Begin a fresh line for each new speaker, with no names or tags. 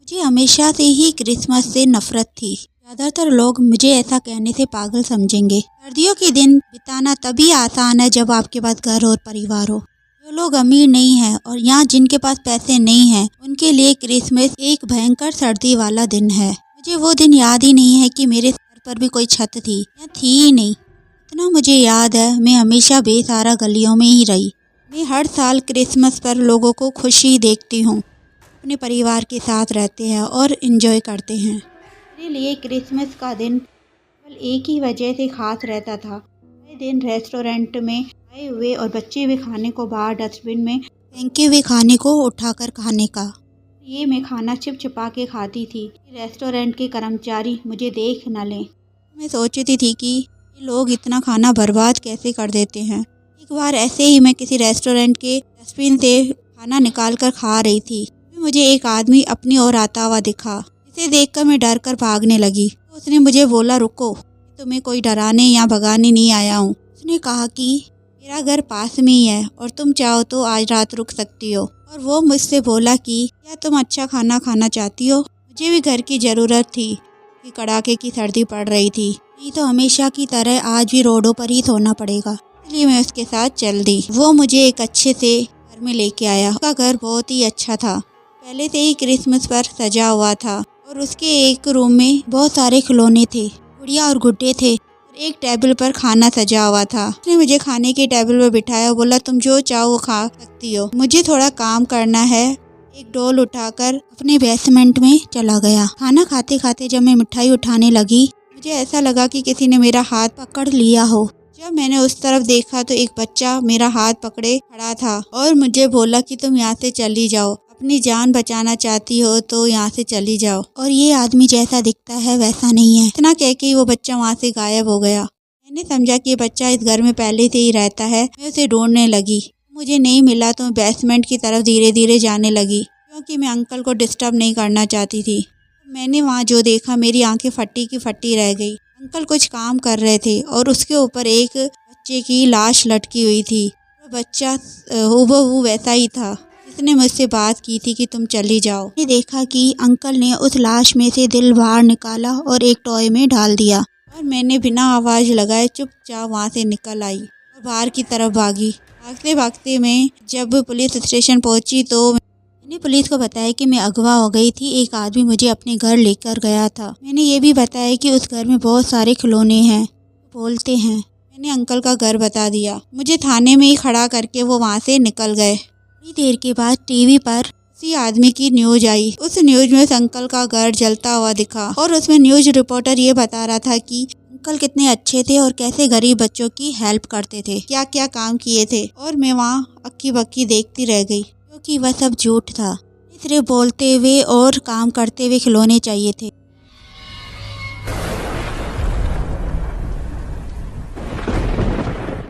मुझे हमेशा से ही क्रिसमस से नफरत थी। ज़्यादातर लोग मुझे ऐसा कहने से पागल समझेंगे। सर्दियों के दिन बिताना तभी आसान है जब आपके पास घर और परिवार हो। जो लोग अमीर नहीं हैं और यहाँ जिनके पास पैसे नहीं हैं, उनके लिए क्रिसमस एक भयंकर सर्दी वाला दिन है। मुझे वो दिन याद ही नहीं है कि मेरे सर पर भी कोई छत थी या थी ही नहीं। इतना मुझे याद है, मैं हमेशा बेसहारा गलियों में ही रही। मैं हर साल क्रिसमस पर लोगों को खुशी देखती हूँ, अपने परिवार के साथ रहते हैं और एंजॉय करते हैं। मेरे लिए क्रिसमस का दिन केवल एक ही वजह से खास रहता था। आए दिन रेस्टोरेंट में आए हुए और बच्चे भी खाने को बाहर डस्टबिन में फेंके हुए खाने को उठाकर खाने का। ये मैं खाना छिप छिपा के खाती थी कि रेस्टोरेंट के कर्मचारी मुझे देख न लें। मैं सोचती थी कि ये लोग इतना खाना बर्बाद कैसे कर देते हैं। एक बार ऐसे ही मैं किसी रेस्टोरेंट के डस्टबिन से खाना निकाल कर खा रही थी। मुझे एक आदमी अपनी ओर आता हुआ दिखा। इसे देखकर मैं डर कर भागने लगी। तो उसने मुझे बोला, रुको, तुम्हें कोई डराने या भगाने नहीं आया हूँ। उसने कहा कि मेरा घर पास में ही है और तुम चाहो तो आज रात रुक सकती हो। और वो मुझसे बोला कि क्या तुम अच्छा खाना खाना चाहती हो? मुझे भी घर की ज़रूरत थी कि कड़ाके की सर्दी पड़ रही थी, नहीं तो हमेशा की तरह आज भी रोडों पर ही सोना पड़ेगा। इसलिए मैं उसके साथ चल दी। वो मुझे एक अच्छे से घर में लेके आया। उसका घर बहुत ही अच्छा था, पहले से ही क्रिसमस पर सजा हुआ था और उसके एक रूम में बहुत सारे खिलौने थे, गुड़िया और गुड्डे थे और एक टेबल पर खाना सजा हुआ था। उसने मुझे खाने के टेबल पर बिठाया और बोला, तुम जो चाहो वो खा सकती हो, मुझे थोड़ा काम करना है। एक डोल उठाकर अपने बेसमेंट में चला गया। खाना खाते खाते जब मैं मिठाई उठाने लगी, मुझे ऐसा लगा कि किसी ने मेरा हाथ पकड़ लिया हो। जब मैंने उस तरफ देखा तो एक बच्चा मेरा हाथ पकड़े खड़ा था और मुझे बोला कि तुम यहाँ से चली जाओ, अपनी जान बचाना चाहती हो तो यहाँ से चली जाओ, और ये आदमी जैसा दिखता है वैसा नहीं है। इतना कह के वो बच्चा वहाँ से गायब हो गया। मैंने समझा कि ये बच्चा इस घर में पहले से ही रहता है। मैं उसे ढूंढने लगी। मुझे नहीं मिला तो मैं बेसमेंट की तरफ धीरे धीरे जाने लगी, क्योंकि मैं अंकल को डिस्टर्ब नहीं करना चाहती थी। मैंने वहाँ जो देखा, मेरी आंखें फटी की फटी रह गई। अंकल कुछ काम कर रहे थे और उसके ऊपर एक बच्चे की लाश लटकी हुई थी। वो बच्चा हूबहू वैसा ही था जिसने मुझसे बात की थी कि तुम चली जाओ। मैंने देखा कि अंकल ने उस लाश में से दिल बाहर निकाला और एक टॉय में डाल दिया, और मैंने बिना आवाज़ लगाए चुपचाप वहाँ से निकल आई और बाहर की तरफ भागी। भागते भागते मैं जब पुलिस स्टेशन पहुँची तो मैंने पुलिस को बताया कि मैं अगवा हो गई थी। एक आदमी मुझे अपने घर लेकर गया था। मैंने ये भी बताया कि उस घर में बहुत सारे खिलौने हैं, बोलते हैं। मैंने अंकल का घर बता दिया। मुझे थाने में ही खड़ा करके वो वहाँ से निकल गए। थोड़ी देर के बाद टीवी पर उसी आदमी की न्यूज आई। उस न्यूज में उस अंकल का घर जलता हुआ दिखा और उसमें न्यूज रिपोर्टर ये बता रहा था कि अंकल कितने अच्छे थे और कैसे गरीब बच्चों की हेल्प करते थे, क्या क्या काम किए थे। और मैं वहाँ अक्की बक्की देखती रह गई, क्योंकि वह सब झूठ था। सिर्फ बोलते हुए और काम करते हुए खिलौने चाहिए थे।